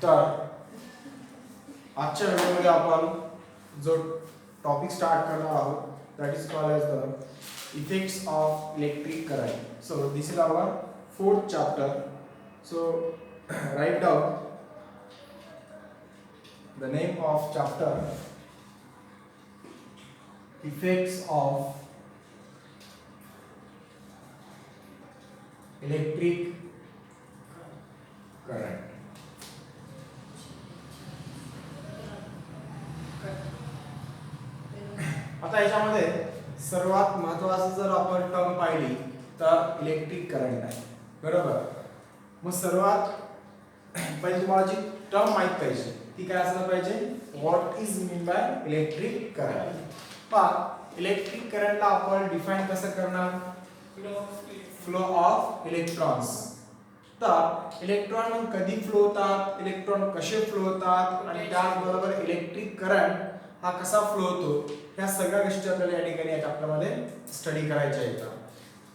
तर आजच्या व्हिडिओमध्ये आपण जो टॉपिक स्टार्ट करणार आहोत that is called as the effects of electric current. So this is our fourth chapter. So write down the name of chapter, effects of electric current. आता याच्यामध्ये सर्वात महत्त्वाचं जर आपण टर्म पाहिली तर इलेक्ट्रिक करंट आहे, बरोबर. मग सर्वात पहिले तुम्हाला जी टर्म माहित पाहिजे ती काय असलं पाहिजे, what is mean by electric current. पहा, इलेक्ट्रिक करंटला आपण डिफाइन कसं करणार, फ्लो ऑफ इलेक्ट्रॉन्स. तर इलेक्ट्रॉन कधी फ्लो होतात, इलेक्ट्रॉन कसे फ्लो होतात आणि त्याचबरोबर इलेक्ट्रिक करंट हा कसा फ्लो होतो, ह्या सगळ्या गोष्टी आपल्याला या ठिकाणी या चॅप्टरमध्ये स्टडी करायच्या आहेत.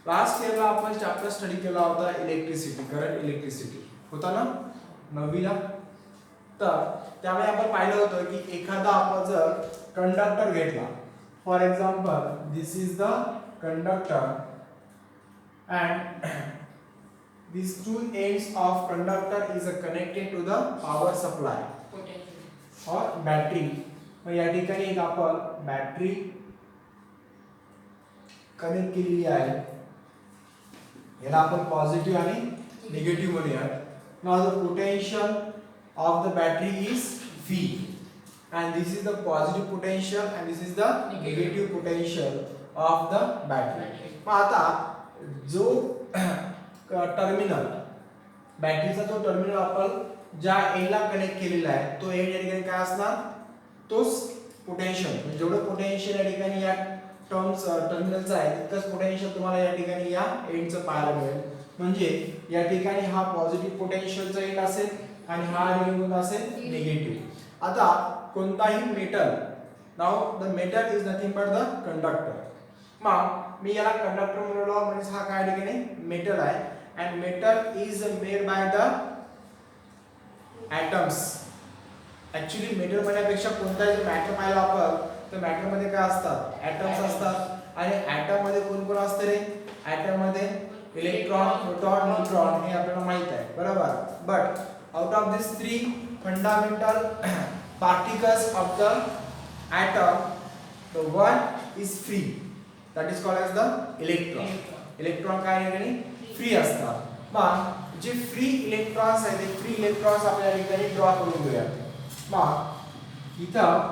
लास्ट इयरला आपण चॅप्टर स्टडी केला होता इलेक्ट्रिसिटी, करंट इलेक्ट्रिसिटी होता ना 9वीला. तर त्यामुळे आपण पाहिलं होतं की एखादा आपण जर कंडक्टर घेतला, for example this is the conductor and these two ends of conductor is connected to the power supply or battery. मग या ठिकाणी एक आपण बॅटरी कनेक्ट केलेली आहे, याला आपण पॉझिटिव्ह आणि निगेटिव्ह म्हणूया. Now the potential of the battery is V and this is the positive potential and this is the negative potential of the battery. मग आता जो टर्मिनल बॅटरीचा जो टर्मिनल आपण ज्या एंडला कनेक्ट केलेला आहे तो एंड या ठिकाणी काय असणार, तोच पोटेन्शियल. म्हणजे जेवढं पोटेन्शियल या ठिकाणी या टर्मिनलचं आहे तितकंच पोटेन्शियल तुम्हाला या ठिकाणी या एंडचं पाहायला मिळेल. म्हणजे या ठिकाणी हा पॉझिटिव्ह पोटेन्शियलचा एंड असेल आणि हा एंड असेल निगेटिव्ह. आता कोणताही metal, now the metal is nothing but the conductor. मग मी याला कंडक्टर म्हणलो म्हणजे हा काय ठिकाणी मेटल आहे and metal is made by the atoms. Actually metal म्हणण्यापेक्षा कोणताही मॅटर पाहिला आपण तर मॅटर मध्ये काय असतात, ॲटम्स असतात. आणि ॲटम मध्ये कोण कोण असते रे, ॲटम मध्ये इलेक्ट्रॉन, प्रोटॉन, न्यूट्रॉन हे आपल्याला माहित आहे, बरोबर. But out of this three fundamental particles of the atom, the one is free, that is called as the electron. Electron काय ठिकाणी फ्री असतात. मग जे फ्री इलेक्ट्रॉन्स आहेत ते फ्री इलेक्ट्रॉन्स आपण या ठिकाणी ड्रॉ करून घेऊया. मग इथं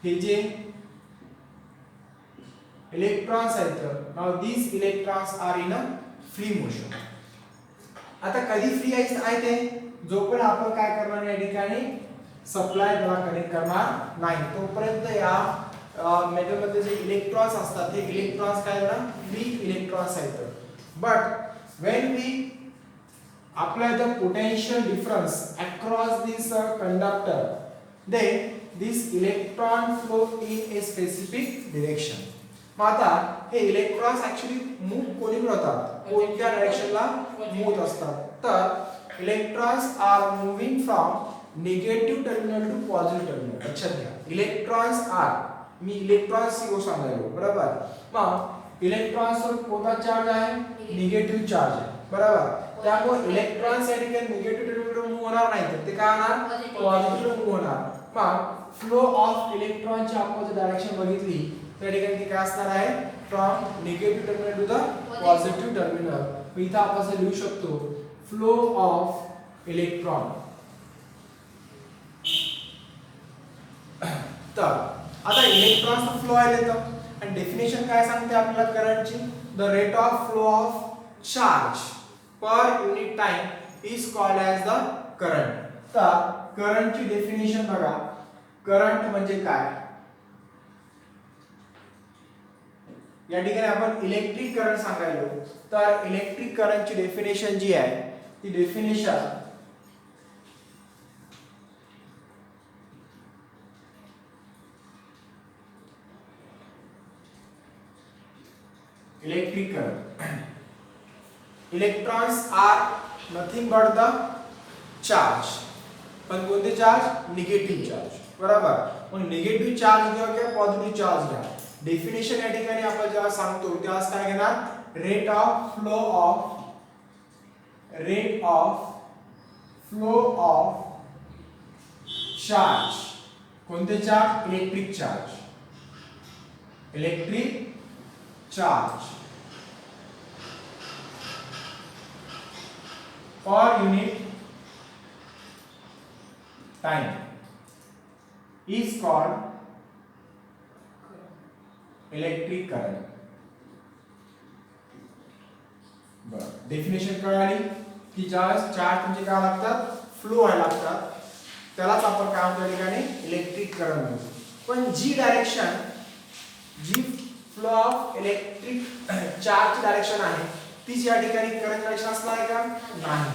हे जे इलेक्ट्रॉन्स आहेत, now these electrons are in a free motion. आता कधी फ्री आहे ते, जोपर्यंत आपण काय करणार या ठिकाणी सप्लाय त्याला कनेक्ट करणार नाही तोपर्यंत या मेटल मध्ये जे इलेक्ट्रॉन्स असतात ते इलेक्ट्रॉन्स काय ना फ्री इलेक्ट्रॉन्स आहेत. But when we apply the potential difference across this conductor, then this electron flow in a specific direction. मग आता हे इलेक्ट्रॉन्स ऍक्च्युली मूव्ह कोणीकडे होतात, कोणत्या डायरेक्शनला मूव्ह होत असतात. तर electrons are moving from negative terminal to positive terminal. लक्षात घ्या, इलेक्ट्रॉन्स आर, मी इलेक्ट्रॉन्स ही सांगायलो, बरोबर. मग इलेक्ट्रॉन्सवर कोणता चार्ज आहे, निगेटिव्ह चार्ज आहे, बरोबर. त्यामुळे इलेक्ट्रॉन्स या ठिकाणी निगेटिव्ह टर्मिनल मूव्ह होणार नाही, ते काय होणार, पॉझिटिव्ह मूव्ह होणार. मग फ्लो ऑफ इलेक्ट्रॉनची अपोजिट डायरेक्शन बघितली त्या ठिकाणी ती काय असणार आहे, from negative terminal to the positive terminal. इथं आपण असं लिहू शकतो, फ्लो ऑफ इलेक्ट्रॉन. तर आता इलेक्ट्रॉन्सचा फ्लो आहे तर आणि डेफिनेशन काय सांगते आपल्याला करंटची, the rate of flow of charge per unit time is called as the current. तर करंटची डेफिनेशन बघा, करंट म्हणजे काय. या ठिकाणी आपण इलेक्ट्रिक करंट सांगायलो तर इलेक्ट्रिक करंटची डेफिनेशन जी आहे ती definition electric current. Electrons are nothing but the charge, पण कोणते चार्ज? निगेटिव्ह चार्ज, बरोबर. मग निगेटिव्ह चार्ज घ्या किंवा पॉझिटिव्ह चार्ज घ्या, डेफिनेशन या ठिकाणी आपण जेव्हा सांगतो तेव्हा काय घेणार? Rate of flow of charge. कोणते charge? Electric charge per unit time is called electric current. बरं, डेफिनेशन कळाली की ज्यावेळेस चार्ज म्हणजे काय लागतात? फ्लो व्हायला लागतात, त्यालाच आपण काय म्हणतो या ठिकाणी? इलेक्ट्रिक करंट म्हणतो. पण जी flow of electric charge direction आहे तीच या ठिकाणी करंट डायरेक्शन असणार आहे का? नाही,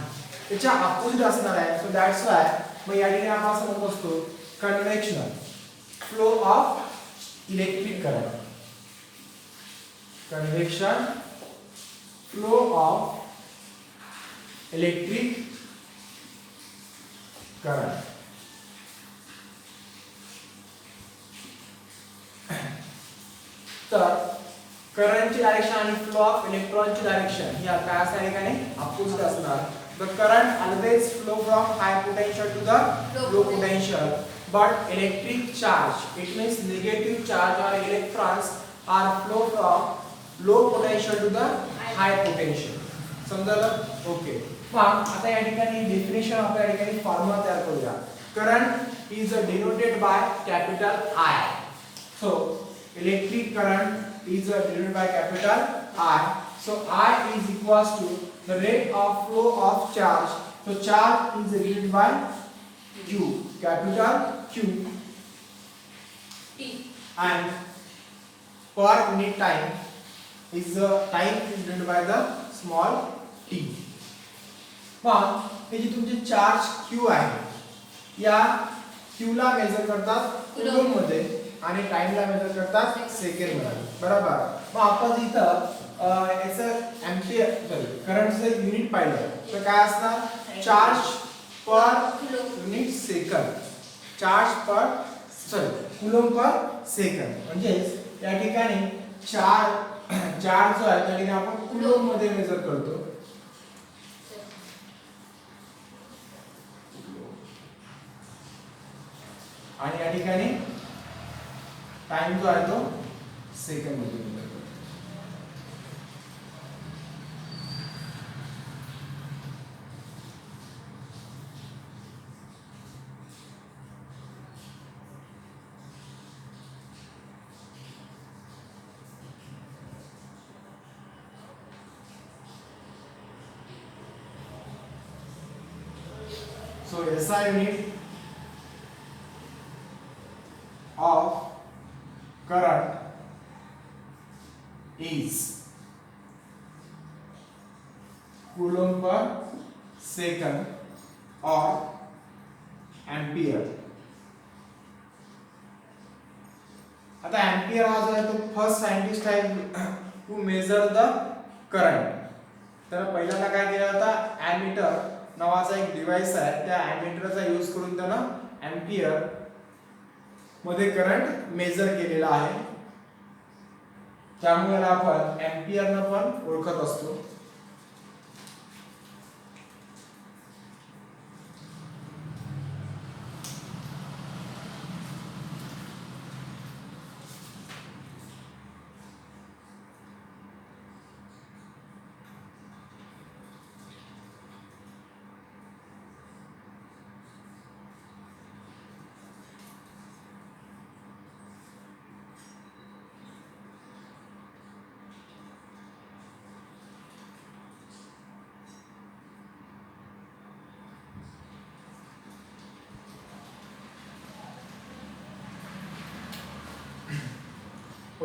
त्याच्या अपोजिट असणार आहे. सो दॅट्स वाय मग या ठिकाणी आपण असं म्हणत असतो conventional flow of electric current. Convention flow of electric current. तर करंटची डायरेक्शन आणि फ्लो ऑफ इलेक्ट्रॉनची डायरेक्शन ही काय असणार आहे का नाही? अपोजिट असणार. The current always flow from high potential to the low potential, but electric charge, it means negative charge or electrons are flow from low potential to the high potential. समजलं? Okay. मग आता या ठिकाणी definition आपण या ठिकाणी formula तयार करूया. Current is denoted by capital I. So electric current is denoted by capital I. So I is equals to the rate of flow of charge. So charge is denoted by Q, capital Q, T, and per unit time is the time is denoted by the small t. पण हे जे तुमचे charge Q आहे या Q ला major करतात coulomb मध्ये आणि टाइम ला मेजर करतात सेकंड मध्ये, बरोबर. मग आपण इथं याचं एम्पियर करंटचं युनिट पाहिलं तर काय असणार? Charge per unit second, coulomb per second. म्हणजे या ठिकाणी चार्ज जो आहे त्या ठिकाणी आपण कुलम मध्ये मेजर करतो. आणि या ठिकाणी टाइम जो आहे तो सेकंड मध्ये मेजर करतो. So SI unit of current is coulomb per second or ampere. आता एम्पियर हा जो आहे तो फर्स्ट सायंटिस्ट आहे टू मेजर द करंट. तर पहिल्यांदा काय केलं होतं? ॲमीटर नावाचा एक डिव्हाइस आहे, त्या ॲमीटरचा यूज करून त्यानं एम्पियर मध्ये करंट मेजर केलेला आहे. त्यामुळे आपण एम्पियरनं पण ओळखत असतो.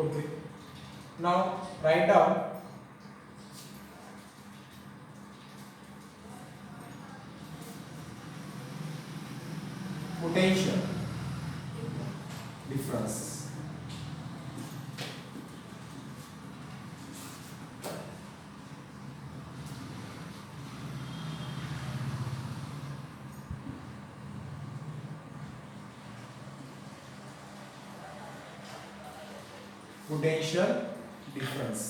Okay. Now write down potential difference. Potential difference.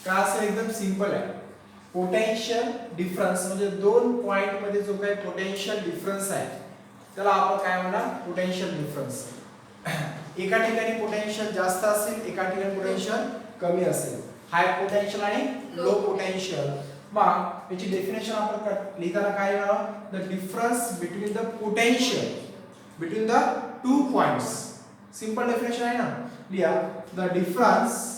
का असं एकदम सिंपल आहे. पोटेन्शियल डिफरन्स म्हणजे दोन पॉइंट मध्ये जो काही पोटेन्शियल डिफरन्स आहे त्याला आपण काय म्हणणार, पोटेन्शियल डिफरन्स. एका ठिकाणी पोटेन्शियल जास्त असेल, एका ठिकाणी पोटेन्शियल कमी असेल, हाय पोटेन्शियल आणि लो पोटेन्शियल. मग याची डेफिनेशन आपण लिहिताना काय लिहावं, the difference between the potential between the two points. Simple definition आहे ना, लिहा the difference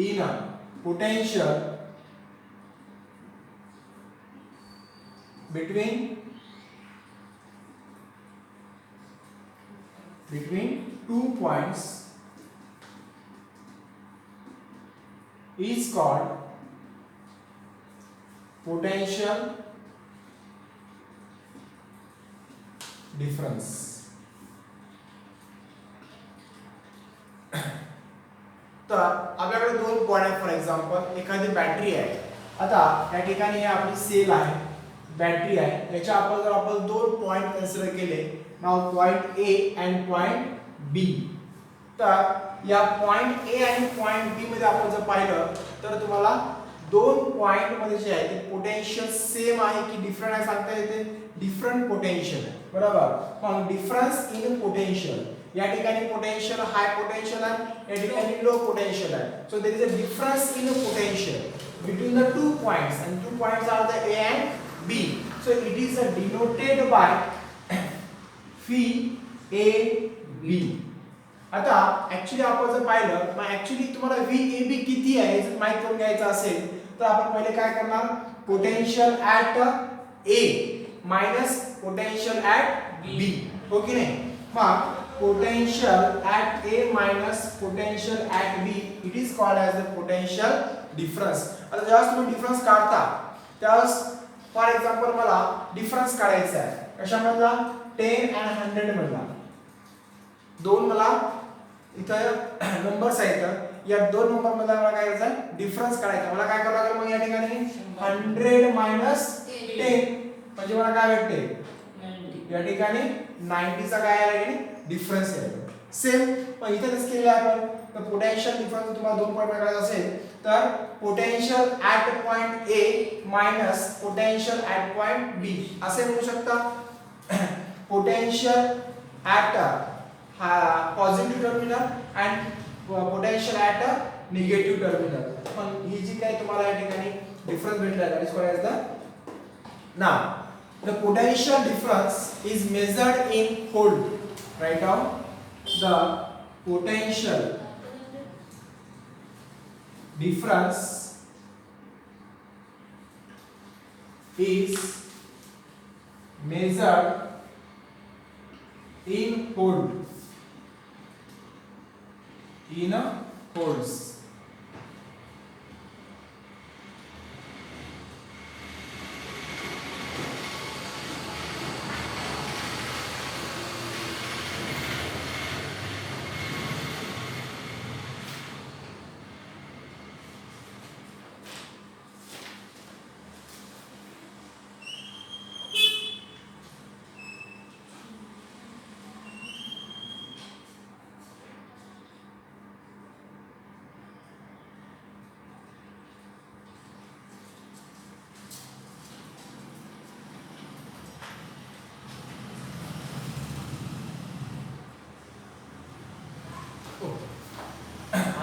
in a potential between two points is called potential difference. तर आपल्याकडे दोन पॉइंट आहेत. फॉर एक्झाम्पल एखादी बॅटरी आहे. आता या ठिकाणी हे आपली सेल आहे, बॅटरी आहे. याच्या जर आपण दोन पॉइंट कन्सिडर केले, नाव पॉइंट ए अँड पॉइंट बी. तर या पॉइंट ए आणि पॉइंट बी मध्ये आपण जर पाहिलं तर तुम्हाला दोन पॉइंट मध्ये जे आहे ते पोटेन्शियल सेम आहे की डिफरंट आहे सांगता येते. डिफरंट पोटेन्शियल आहे, बरोबर. पण डिफरन्स इन पोटेन्शियल, या ठिकाणी पोटेन्शियल हाय पोटेन्शियल आहे, या ठिकाणी लो पोटेन्शियल आहे. So there is a difference in potential between the two points and two points are the A and B. So it is denoted by phi A B. आता actually आपण जर पाहिलं, मग actually तुम्हाला VAB किती आहे जर माहित करून घ्यायचं असेल तर आपण पहिले काय करणार, potential at A minus potential at B, हो की नाही. मग potential at A minus potential at B, it is called as the potential difference. आता जेव्हा तुम्ही डिफरन्स काढता त्यावेळेस फॉर एक्झाम्पल मला डिफरन्स काढायचा आहे कशामधला, 10 and 100 मधला. दोन मला इथं नंबर्स आहेत, या दोन नंबर मध्ये मला काय करायचं आहे, डिफरन्स काढायचा. मला काय करावं लागेल मग या ठिकाणी 100 minus 10 म्हणजे मला काय भेटते, या ठिकाणी 90 चा काय आहे डिफरन्स आहे. सेम पण इथे कसं केलं आपण, तर पोटेन्शियल डिफरन्स तुम्हाला दोन पॉइंट काढायचा असेल तर potential at point A minus potential at point B असे म्हणू शकता. Potential at positive terminal and potential at negative terminal. पण ही जी काही तुम्हाला या ठिकाणी डिफरन्स भेटला that is called as the नाव. The potential difference is measured in volt. Write down the potential difference is measured in volt. In volts.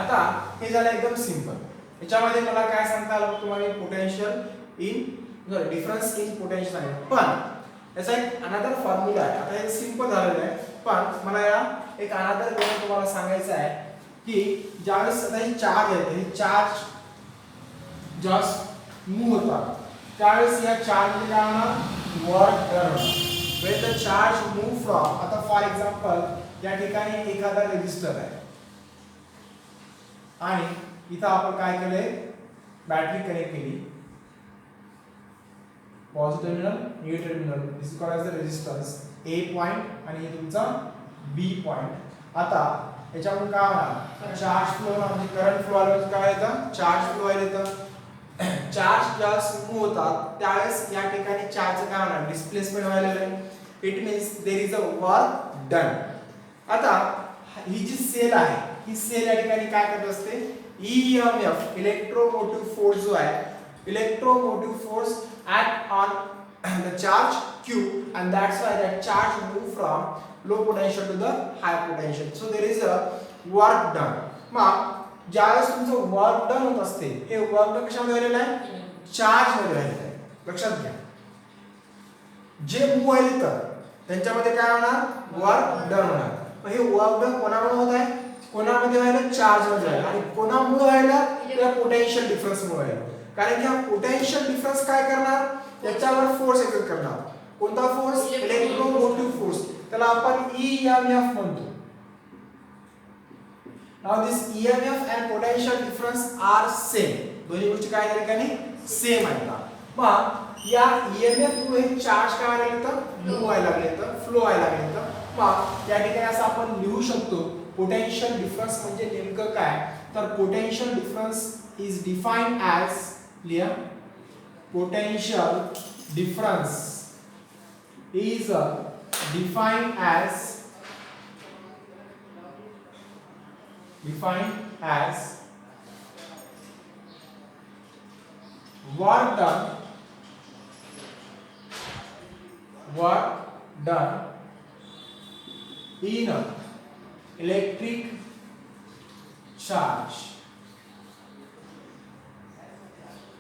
आता हे झालं एकदम सिंपल. याच्यामध्ये मला काय सांगता आलं तुम्हाला, potential in difference in potential आहे. पण याचा एक अनदर फॉर्म्युला आहे. आता हे सिंपल झालेलं आहे, पण मला या एक अनदर वे तुम्हाला सांगायचं आहे की ज्यावेळेस आता हे चार्ज आहे, हे चार्ज जस्ट मूव्ह होतात त्यावेळेस या चार्ज ला वर्क करणार. when the charge move from, आता फॉर एक्झाम्पल या ठिकाणी एखादा रेजिस्टर आहे आणि इथं आपण काय केलंय, बॅटरी कनेक्ट केली, positive terminal negative terminal, this is called as the resistance. A point आणि हे तुमचा बी पॉइंट. आता याच्यातून काय होणार चार्ज फ्लो म्हणजे करंट फ्लो आलं काय येतं चार्ज फ्लो येतं चार्ज जेव्हा मूव्ह होतात त्यावेळेस या ठिकाणी चार्जचं काय होणार डिस्प्लेसमेंट व्हायला आहे it means there is a work done आता ही जी सेल आहे ही सेल या ठिकाणी काय करत असते EMF इलेक्ट्रोमोटिव्ह फोर्स जो आहे electromotive force act on the charge q and that's why that charge move from low potential to the high potential so there is a work done मग ज्यावेळेस तुमचं वर्क डन होत असते हे work done कशामध्ये झालेलं आहे चार्ज मध्ये झालेलं आहे लक्षात घ्या जे मूव्ह व्हायले तर त्यांच्यामध्ये काय होणार वर्क डन होणार मग हे वर्क डन कोणामुळे होत आहे कोणामध्ये व्हायला चार्ज मध्ये व्हायला आणि कोणामुळे व्हायला त्या पोटेन्शियल डिफरन्स मुळे व्हायला कारण की हा पोटेन्शियल डिफरन्स काय करणार याच्यावर फोर्स एक्झर्ट करणार कोणता फोर्स इलेक्ट्रोमोटिव्ह फोर्स त्याला आपण EMF म्हणतो now this EMF and potential difference are same दोन्ही गोष्टी काय त्या ठिकाणी सेम आहेत मग या EMF मुळे चार्ज काय व्हायला लागतं मूव्ह व्हायला लागले तर फ्लो व्हायला लागले तर मग या ठिकाणी असं आपण लिहू शकतो पोटेन्शियल डिफरन्स म्हणजे नेमकं काय तर potential difference is defined as लिहा potential difference is defined as work done in electric charge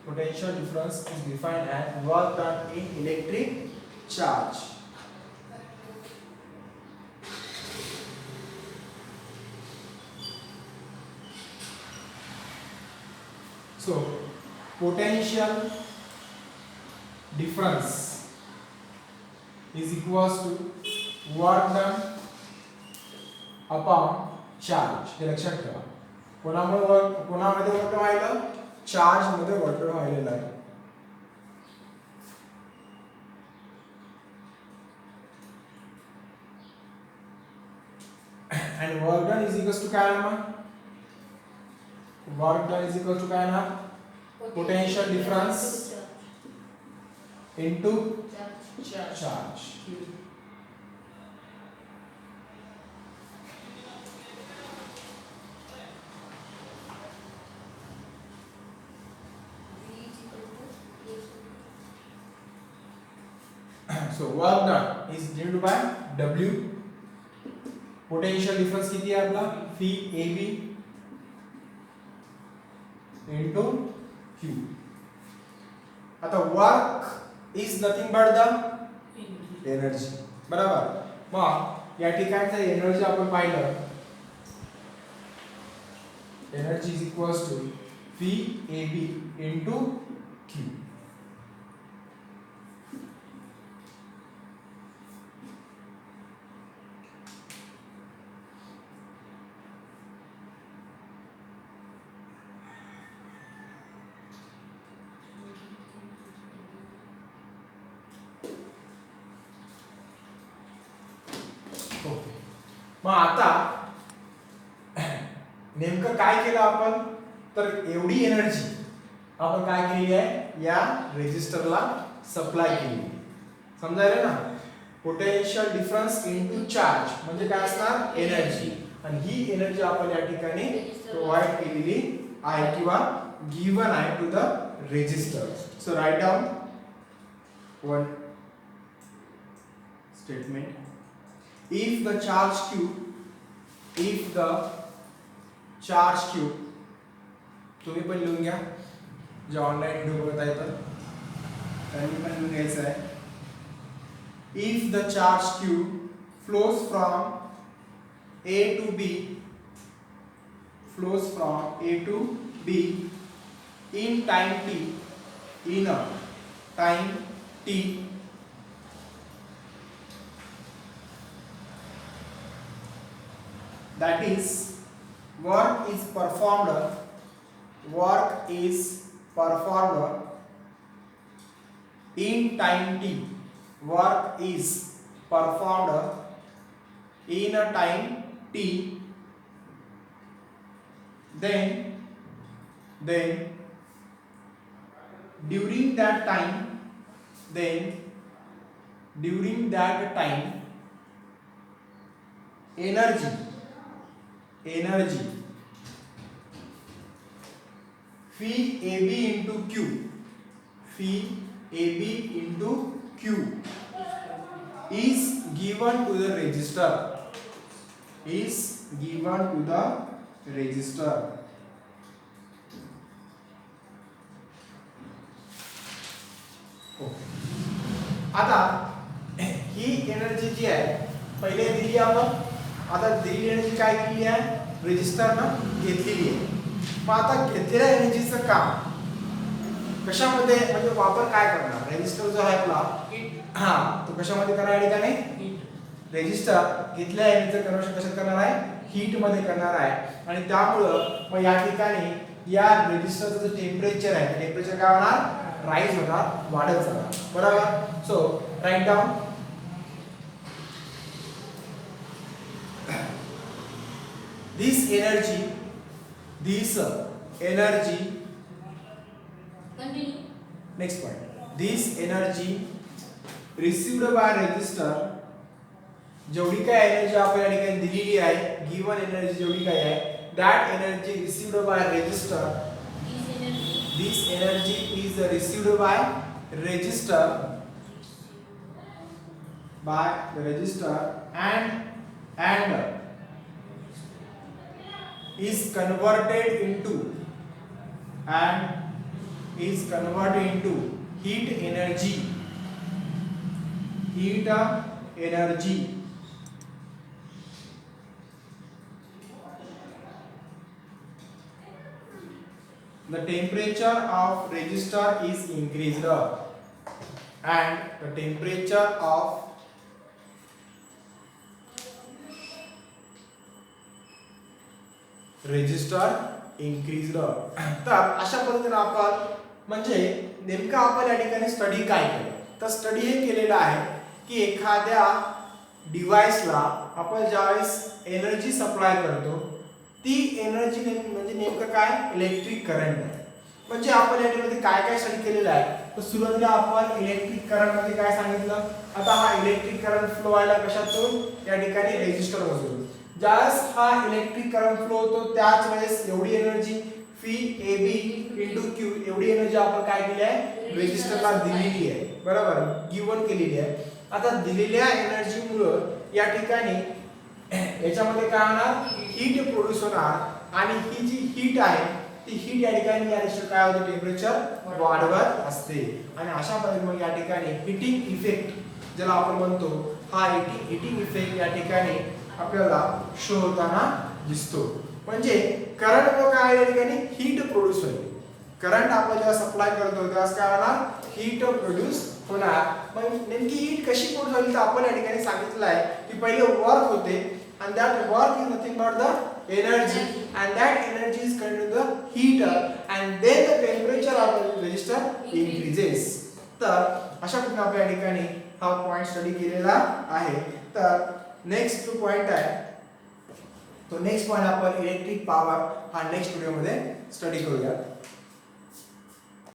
potential difference is defined as work done in electric charge so potential difference is equals to work done upon charge हे लक्षात ठेवा कोणामध्ये work व्हायला charge मध्ये work व्हायलेला आहे and work done is equals to काय ना work done is equals to काय ना potential difference into charge so work done is due by W potential difference किती आहे आपला phi AB into Q आता work is nothing but the energy बरोबर मग या ठिकाणचं एनर्जी आपण पाहिलं energy is equals to phi AB into Q मग आता नेमकं काय केलं आपण तर एवढी एनर्जी आपण काय केली आहे या रेजिस्टरला सप्लाय केली समजायला ना पोटेन्शियल डिफरन्स इनटू चार्ज म्हणजे काय असणार एनर्जी आणि ही एनर्जी आपण या ठिकाणी प्रोव्हाइड केलेली आहे किंवा गिवन आहे to the resistor so write down one statement if the charge q तुम्ही पण लिहून घ्या जे ऑनलाइन व्हिडिओ बघत आहे तर त्यांनी पण लिहून घ्यायचं आहे if the charge q flows from a to b in time t that is work is performed in time t work is performed in a time t then during that time energy phi AB into Q is given to the resistor आता ही energy जी आहे पहिले दिली आपण, आता दिलेली energy काय केली आहे रेजिस्टरनं घेतलेली आहे. मग आता घेतलेल्या एनर्जीचं काम कशामध्ये म्हणजे वापर काय करणार, रेजिस्टर जो आहे आपला तो कशामध्ये करणार आहे का नाही, रेजिस्टर घेतलेल्या एनर्जीचं कन्वर्शन कशात करणार आहे, हीट मध्ये करणार आहे. आणि त्यामुळं मग या ठिकाणी या रेजिस्टरचं जे टेम्परेचर आहे टेम्परेचर काय होणार, राइज होणार, वाढत जाणार. बरोबर. So write down this energy Continue. next point, this energy received by resistor, जेवढी काय एनर्जी आपल्या ठिकाणी दिलेली आहे गिवन एनर्जी जेवढी काय आहे that energy received by resistor, this energy is received by the resistor and is converted into heat energy. The temperature of resistor is increased and the temperature of resistor increased. तर अशा पद्धतीने आपण म्हणजे नेमकं आपण या ठिकाणी स्टडी काय केलं, तर स्टडी हे केलेलं आहे की एखाद्या डिव्हाइसला आपण ज्यावेळेस एनर्जी सप्लाय करतो ती एनर्जी म्हणजे नेमकं काय, इलेक्ट्रिक करंट आहे. म्हणजे आपण या ठिकाणी काय स्टडी केलेलं आहे, तर सुरुवातीला आपण इलेक्ट्रिक करंट मध्ये काय सांगितलं, आता हा इलेक्ट्रिक करंट फ्लो व्हायला कशातून, या ठिकाणी रेजिस्टर मधून. ज्यावेळेस हा इलेक्ट्रिक करंट फ्लो होतो त्याच वेळेस एवढी energy fee AB into Q एवढी एनर्जी आपण काय केली आहे रेजिस्टरला दिलेली आहे. बरोबर, गिवन केलेली आहे. आता दिलेल्या एनर्जी मुळे या ठिकाणी याच्यामध्ये काय होणार, हीट प्रोड्यूस होणार आणि ही जी हीट आहे ती हीट या ठिकाणी या रेजिस्टर काय होते, टेम्परेचर वाढवत असते. आणि अशा पद्धतीने मग या ठिकाणी हीटिंग इफेक्ट ज्याला आपण म्हणतो, हा हीटिंग इफेक्ट या ठिकाणी आपल्याला शो होताना दिसतो. म्हणजे करंट व काय या ठिकाणी हीट प्रोड्यूस होईल. करंट आपण जेव्हा सप्लाय करतो तेव्हा काय होणार, हीट प्रोड्यूस होणार. मग नेमकी हीट कशी प्रोड्यूस होईल तर आपण या ठिकाणी सांगितलं आहे की पहिले वर्क होते and that work is nothing but the energy and that energy is converted to the heater and then the temperature of the resistor increases. तर अशा प्रकारे आपण या ठिकाणी हा पॉइंट स्टडी केलेला आहे. तर नेक्स्ट जो पॉइंट आहे तो नेक्स्ट पॉइंट आपण इलेक्ट्रिक पॉवर हा नेक्स्ट व्हिडिओ मध्ये स्टडी करूया.